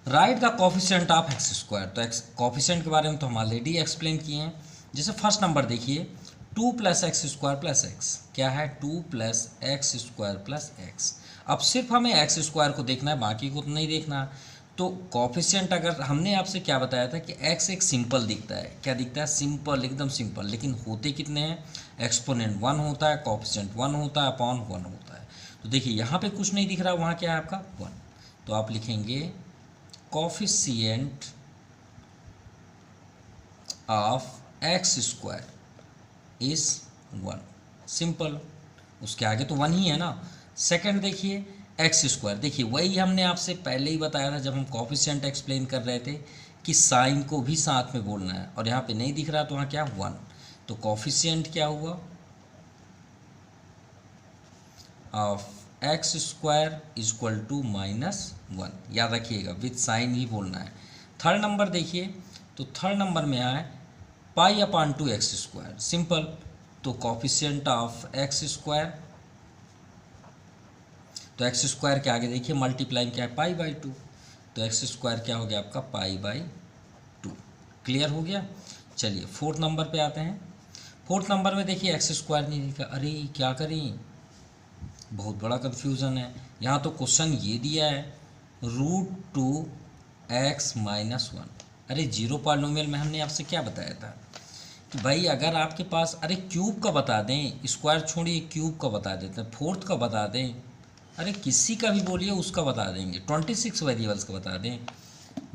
write the coefficient of x square. तो एक्स कोफिशिएंट के बारे में तो हम ऑलरेडी एक्सप्लेन किए हैं। जैसे फर्स्ट नंबर देखिए 2 + एक्स स्क्वायर प्लस एक्स, क्या है 2 + एक्स स्क्वायर प्लस एक्स। अब सिर्फ हमें एक्स स्क्वायर को देखना है, बाकी को तो नहीं देखना। तो कोफिशिएंट अगर हमने आपसे क्या बताया था कि एक्स एक सिंपल दिखता है, क्या दिखता है सिंपल, एकदम सिंपल, लेकिन होते कितने हैं, एक्सपोनेंट 1 होता है, कोफिशिएंट 1 होता है, अपॉन 1 होता है। तो देखिए यहाँ पे कुछ नहीं दिख रहा, वहाँ क्या है आपका 1, तो आप लिखेंगे coefficient of x square is 1, simple, उसके आगे तो 1 ही है ना। सेकंड देखिए एक्स स्क्वायर, देखिए वही हमने आपसे पहले ही बताया था जब हम कोफिशिएंट एक्सप्लेन कर रहे थे कि साइन को भी साथ में बोलना है, और यहाँ पे नहीं दिख रहा तो वहाँ क्या 1, तो कोफिशिएंट क्या हुआ of x square equal to -1, याद रखिएगा विथ साइन ही बोलना है। थर्ड नंबर देखिए, तो थर्ड नंबर में आए π/2 एक्स स्क्वायर, सिंपल, तो कोफिशिएंट ऑफ एक्स स्क्वायर, तो एक्स स्क्वायर के आगे देखिए मल्टीप्लाइंग क्या है π/2, तो एक्स स्क्वायर क्या हो गया आपका π/2, क्लियर हो गया। चलिए फोर्थ नंबर पे आते हैं। फोर्थ नंबर में देखिए एक्स स्क्वायर नहीं दिखा, अरे क्या करें, बहुत बड़ा कन्फ्यूज़न है। यहाँ तो क्वेश्चन ये दिया है √2x - 1, अरे जीरो पॉलिनोमियल में हमने आपसे क्या बताया था कि भाई अगर आपके पास, अरे क्यूब का बता दें, स्क्वायर छोड़िए क्यूब का बता देते हैं, फोर्थ का बता दें, अरे किसी का भी बोलिए उसका बता देंगे, 26 वेरिएबल्स का बता दें,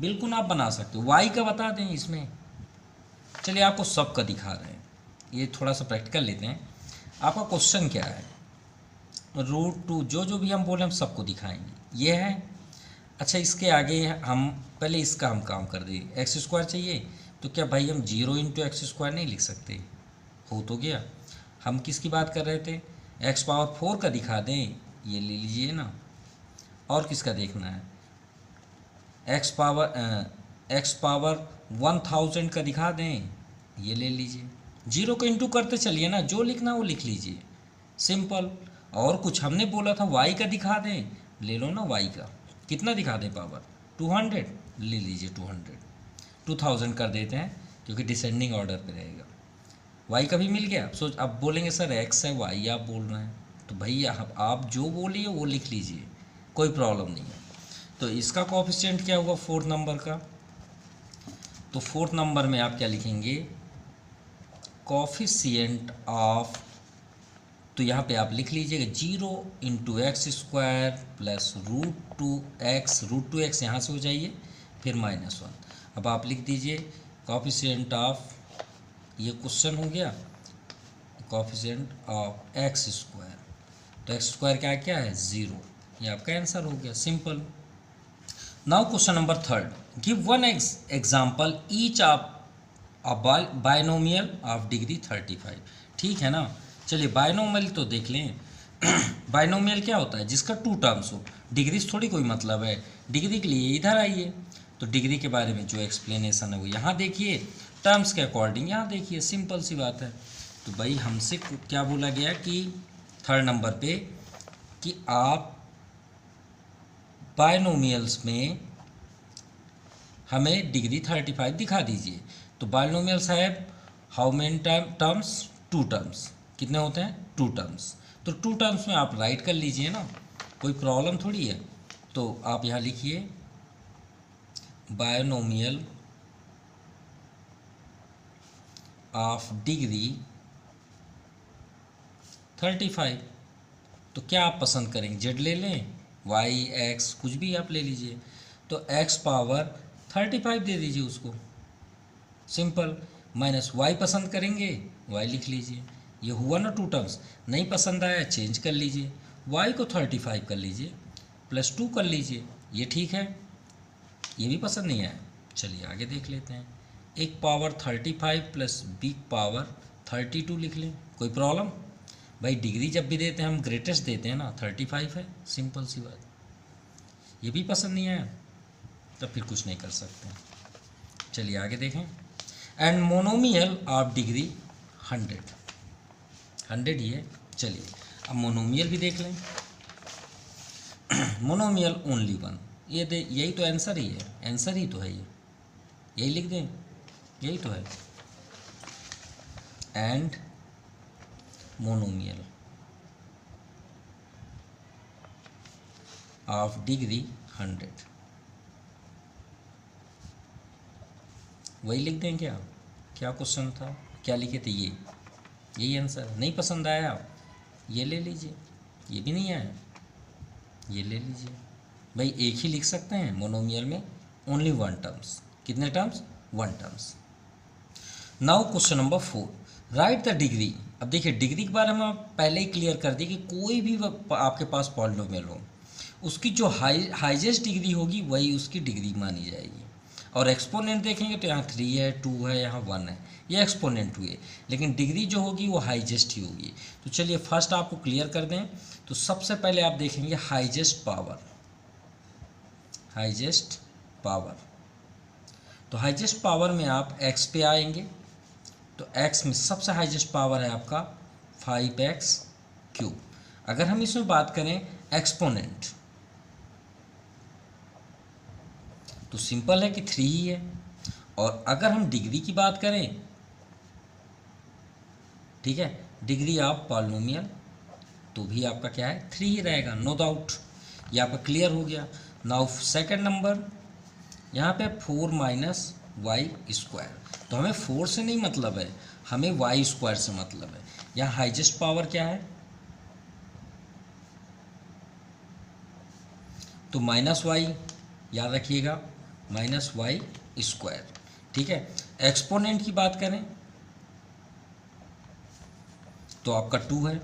बिल्कुल आप बना सकते हो, वाई का बता दें इसमें। चलिए आपको सब का दिखा रहे हैं, ये थोड़ा सा प्रैक्टिकल लेते हैं। आपका क्वेश्चन क्या है, √2 जो भी हम बोले हम सबको दिखाएंगे, ये है। अच्छा इसके आगे हम पहले इसका हम काम कर दें, एक्स स्क्वायर चाहिए, तो क्या भाई हम 0 × एक्स स्क्वायर नहीं लिख सकते, हो तो गया। हम किसकी बात कर रहे थे, x⁴ का दिखा दें, ये ले लीजिए ना, और किसका देखना है, x⁻1000 का दिखा दें, ये ले लीजिए। 0 को इंटू करते चलिए ना, जो लिखना वो लिख लीजिए, सिंपल। और कुछ हमने बोला था y का दिखा दें, ले लो ना y का, कितना दिखा दें पावर 200, ले लीजिए 2000 कर देते हैं, क्योंकि डिसेंडिंग ऑर्डर पे रहेगा। y का भी मिल गया। अब बोलेंगे सर x है y आप बोल रहे हैं, तो भाई आप जो बोलिए वो लिख लीजिए, कोई प्रॉब्लम नहीं है। तो इसका कोफिशिएंट क्या हुआ फोर्थ नंबर का, तो फोर्थ नंबर में आप क्या लिखेंगे, कोफिशिएंट ऑफ, तो यहाँ पे आप लिख लीजिएगा 0 × x square plus √2x, √2x यहाँ से हो जाइए, फिर -1। अब आप लिख दीजिए कोफिशिएंट ऑफ, ये क्वेश्चन हो गया, कोफिशिएंट ऑफ एक्स स्क्वायर, तो एक्स स्क्वायर क्या है 0, ये आपका आंसर हो गया, simple. Now question number third, give one example each of a binomial of degree 35, ठीक है ना। चलिए बायनोमियल तो देख लें। बायनोमियल क्या होता है, जिसका 2 टर्म्स हो, डिग्री से थोड़ी कोई मतलब है, डिग्री के लिए इधर आइए, तो डिग्री के बारे में जो एक्सप्लेनेशन है वो यहाँ देखिए, टर्म्स के अकॉर्डिंग यहाँ देखिए, सिंपल सी बात है। तो भाई हमसे क्या बोला गया कि थर्ड नंबर पे कि आप बायनोमियल्स में हमें डिग्री 35 दिखा दीजिए। तो बायनोमियल्स है हाउ मेनी टर्म्स, 2 टर्म्स, कितने होते हैं 2 टर्म्स, तो 2 टर्म्स में आप राइट कर लीजिए ना, कोई प्रॉब्लम थोड़ी है। तो आप यहाँ लिखिए बायनोमियल ऑफ डिग्री 35, तो क्या आप पसंद करेंगे, जेड ले लें, वाई एक्स कुछ भी आप ले लीजिए, तो x⁻35 दे दीजिए उसको, सिंपल, माइनस वाई पसंद करेंगे, वाई लिख लीजिए, ये हुआ ना 2 टर्म्स। नहीं पसंद आया चेंज कर लीजिए, y को 35 कर लीजिए, +2 कर लीजिए, ये ठीक है। ये भी पसंद नहीं आया, चलिए आगे देख लेते हैं, एक पावर 35 प्लस बिग पावर 32 लिख लें, कोई प्रॉब्लम, भाई डिग्री जब भी देते हैं हम ग्रेटेस्ट देते हैं ना, 35 है, सिंपल सी बात। ये भी पसंद नहीं आया तब फिर कुछ नहीं कर सकते, चलिए आगे देखें। एंड मोनोमियल ऑफ डिग्री 100 ही है। चलिए अब मोनोमियल भी देख लें। मोनोमियल ओनली 1, ये दे, यही तो आंसर ही है, आंसर ही तो है ये, यही लिख दें, यही तो है। एंड मोनोमियल ऑफ डिग्री 100, वही लिख दें क्या? क्या क्वेश्चन था, क्या लिखे थे? ये, यही आंसर। नहीं पसंद आया ये ले लीजिए, ये भी नहीं आया ये ले लीजिए। भाई एक ही लिख सकते हैं मोनोमियल में, ओनली वन टर्म्स। कितने terms? One terms. Now question number 4, right the degree. अब देखिए डिग्री के बारे में हम पहले ही क्लियर कर दिए कि कोई भी आपके पास पॉलिनोमियल हो, उसकी जो हाईएस्ट डिग्री होगी वही उसकी डिग्री मानी जाएगी। और एक्सपोनेंट देखेंगे तो यहाँ 3 है, 2 है, यहाँ 1 है, ये एक्सपोनेंट हुए, लेकिन डिग्री जो होगी वो हाईएस्ट ही होगी। तो चलिए फर्स्ट आपको क्लियर कर दें। तो सबसे पहले आप देखेंगे हाईएस्ट पावर, हाईएस्ट पावर। तो हाईएस्ट पावर में आप x पे आएंगे, तो x में सबसे हाईएस्ट पावर है आपका 5x³। अगर हम इसमें बात करें एक्सपोनेंट, तो सिंपल है कि 3 ही है। और अगर हम डिग्री की बात करें, ठीक है, डिग्री ऑफ पॉलिनोमियल, तो भी आपका क्या है? 3 ही रहेगा, नो डाउट। ये आपका क्लियर हो गया। नाउ सेकंड नंबर, यहाँ पे 4 - y²। तो हमें 4 से नहीं मतलब है, हमें y² से मतलब है। यहाँ हाईएस्ट पावर क्या है? तो -y, याद रखिएगा, -y²। ठीक है। एक्सपोनेंट की बात करें तो आपका 2 है,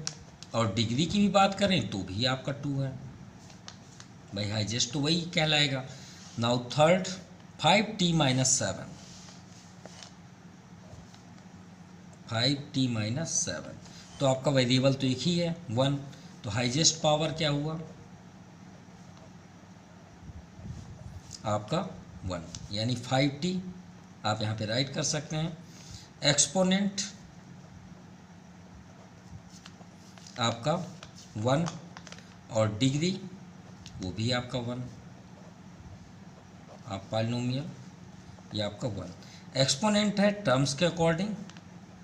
और डिग्री की भी बात करें तो भी आपका 2 है। भाई हाईएस्ट तो वही कहलाएगा। नाउ थर्ड, 5t - 7, 5t - 7, तो आपका वेरिएबल तो एक ही है 1। तो हाईएस्ट पावर क्या हुआ आपका? 1, यानी 5t आप यहाँ पे राइट कर सकते हैं। एक्सपोनेंट आपका 1, और डिग्री वो भी आपका 1। आप पॉलिनोमियल ये आपका 1। एक्सपोनेंट है टर्म्स के अकॉर्डिंग,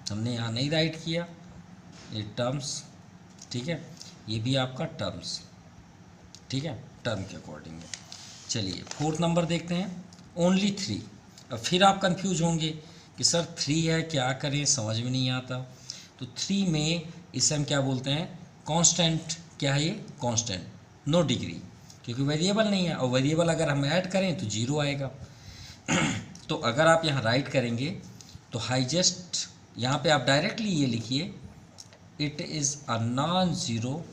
हमने यहाँ नहीं राइट किया, ये टर्म्स, ठीक है, ये भी आपका टर्म्स, ठीक है, टर्म के अकॉर्डिंग है। चलिए फोर्थ नंबर देखते हैं, ओनली 3। अब फिर आप कंफ्यूज होंगे कि सर 3 है, क्या करें, समझ में नहीं आता। तो 3 में इसे हम क्या बोलते हैं? कांस्टेंट। क्या है ये? कांस्टेंट, नो डिग्री, क्योंकि वेरिएबल नहीं है, और वेरिएबल अगर हम ऐड करें तो 0 आएगा। तो अगर आप यहाँ राइट करेंगे तो हाईएस्ट, यहाँ पे आप डायरेक्टली ये लिखिए, it is a non zero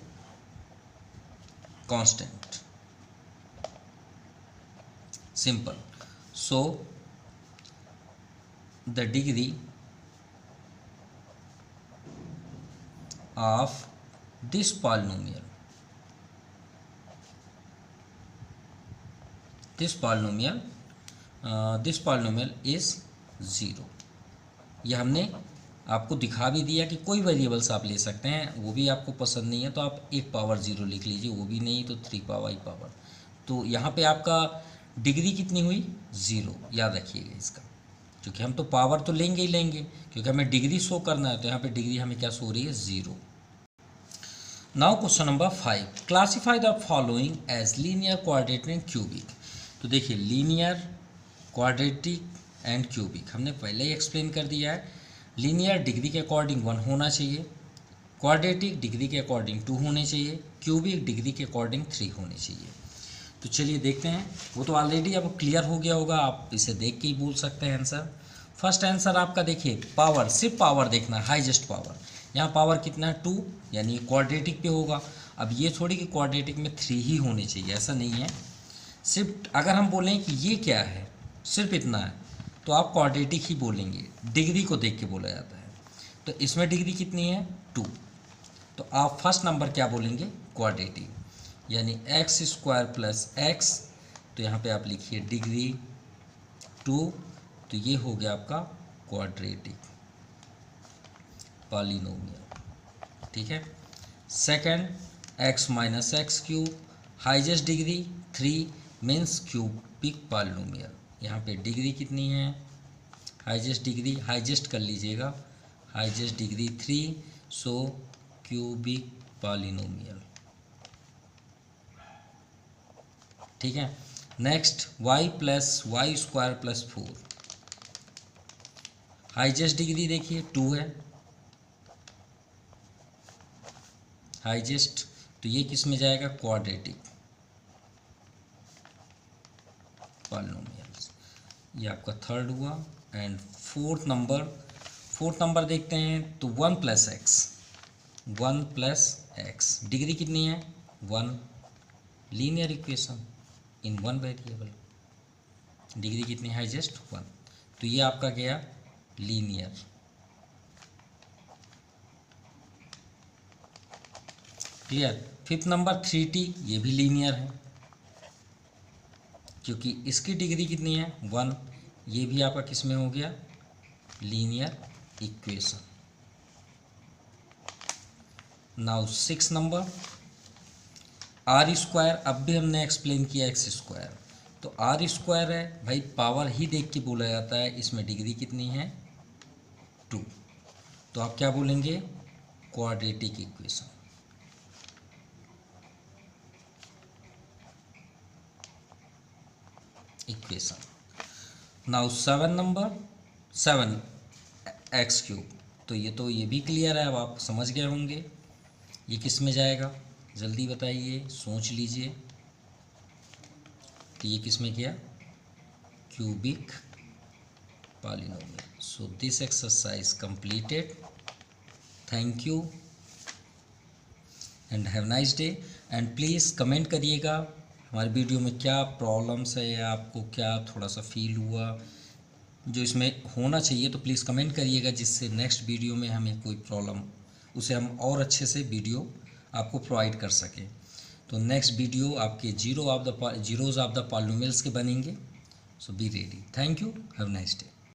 constant, simple. So the degree of this polynomial, this polynomial is 0। यह हमने आपको दिखा भी दिया कि कोई वेरिएबल्स आप ले सकते हैं, वो भी आपको पसंद नहीं है तो आप 1 पावर 0 लिख लीजिए, वो भी नहीं तो 3 पावर पावर। तो यहाँ पे आपका डिग्री कितनी हुई? 0, याद रखिएगा इसका, क्योंकि हम तो पावर तो लेंगे ही लेंगे, क्योंकि हमें डिग्री शो करना है। तो यहाँ पे डिग्री हमें क्या शो हो रही है? 0। Now question number 5, classify the following as linear, quadratic and cubic. तो देखिए लीनियर, क्वाड्रेटिक एंड क्यूबिक हमने पहले ही एक्सप्लेन कर दिया है। लीनियर डिग्री के अकॉर्डिंग 1 होना चाहिए, क्वाड्रेटिक डिग्री के अकॉर्डिंग 2 होने चाहिए, क्यूबिक डिग्री के अकॉर्डिंग 3 होने चाहिए। तो चलिए देखते हैं, वो तो ऑलरेडी अब क्लियर हो गया होगा, आप इसे देख के ही बोल सकते हैं आंसर। फर्स्ट आंसर आपका देखिए, पावर, सिर्फ पावर देखना, हाईएस्ट पावर। यहाँ पावर कितना है? 2, यानी क्वाड्रेटिक पे होगा। अब ये थोड़ी कि क्वाड्रेटिक में 3 ही होने चाहिए, ऐसा नहीं है। सिर्फ अगर हम बोलें कि ये क्या है, सिर्फ इतना है, तो आप क्वाड्रेटिक ही बोलेंगे, डिग्री को देख के बोला जाता है। तो इसमें डिग्री कितनी है? 2, तो आप फर्स्ट नंबर क्या बोलेंगे? क्वाड्रेटिक, यानी x² + x। तो यहाँ पे आप लिखिए डिग्री 2, तो ये हो गया आपका क्वाड्रेटिक पॉलिनोमियल, ठीक है। Second, x - x³, highest degree 3, means cubic polynomial. यहाँ पे डिग्री कितनी है, हाईएस्ट डिग्री, हाईएस्ट कर लीजिएगा, highest degree 3, so cubic polynomial. ठीक है। Next y plus y square plus 4, highest degree देखिए 2 है, हाईएस्ट, तो ये किस में जाएगा, क्वाड्रेटिक पॉलिनोमियल्स। ये आपका थर्ड हुआ। एंड फोर्थ नंबर देखते हैं तो 1 प्लस एक्स, डिग्री कितनी है 1, linear equation in one variable, degree कितनी हाईएस्ट 1, तो ये आपका गया linear. Clear. Fifth number 3t, ये भी लीनियर है क्योंकि इसकी डिग्री कितनी है 1, ये भी आपका किस में हो गया, linear equation. Now 6 number R square, अब भी हमने एक्सप्लेन किया एक्स स्क्वायर, तो आर स्क्वायर है भाई, पावर ही देख के बोला जाता है, इसमें डिग्री कितनी है 2, तो आप क्या बोलेंगे, quadratic equation. Now 7 number 7 x cube, तो ये भी क्लियर है, अब आप समझ गए होंगे ये किस में जाएगा, जल्दी बताइए, सोच लीजिए, तो ये किस में गया, cubic polynomial. So this exercise completed, thank you and have nice day. And please comment करिएगा हमारे वीडियो में क्या प्रॉब्लम्स है या आपको क्या थोड़ा सा फील हुआ जो इसमें होना चाहिए, तो प्लीज़ कमेंट करिएगा, जिससे नेक्स्ट वीडियो में हमें कोई प्रॉब्लम, उसे हम और अच्छे से वीडियो आपको प्रोवाइड कर सकें। तो नेक्स्ट वीडियो आपके जीरोज़ ऑफ द पॉलिनोमियल्स के बनेंगे। So be ready. Thank you, have nice day.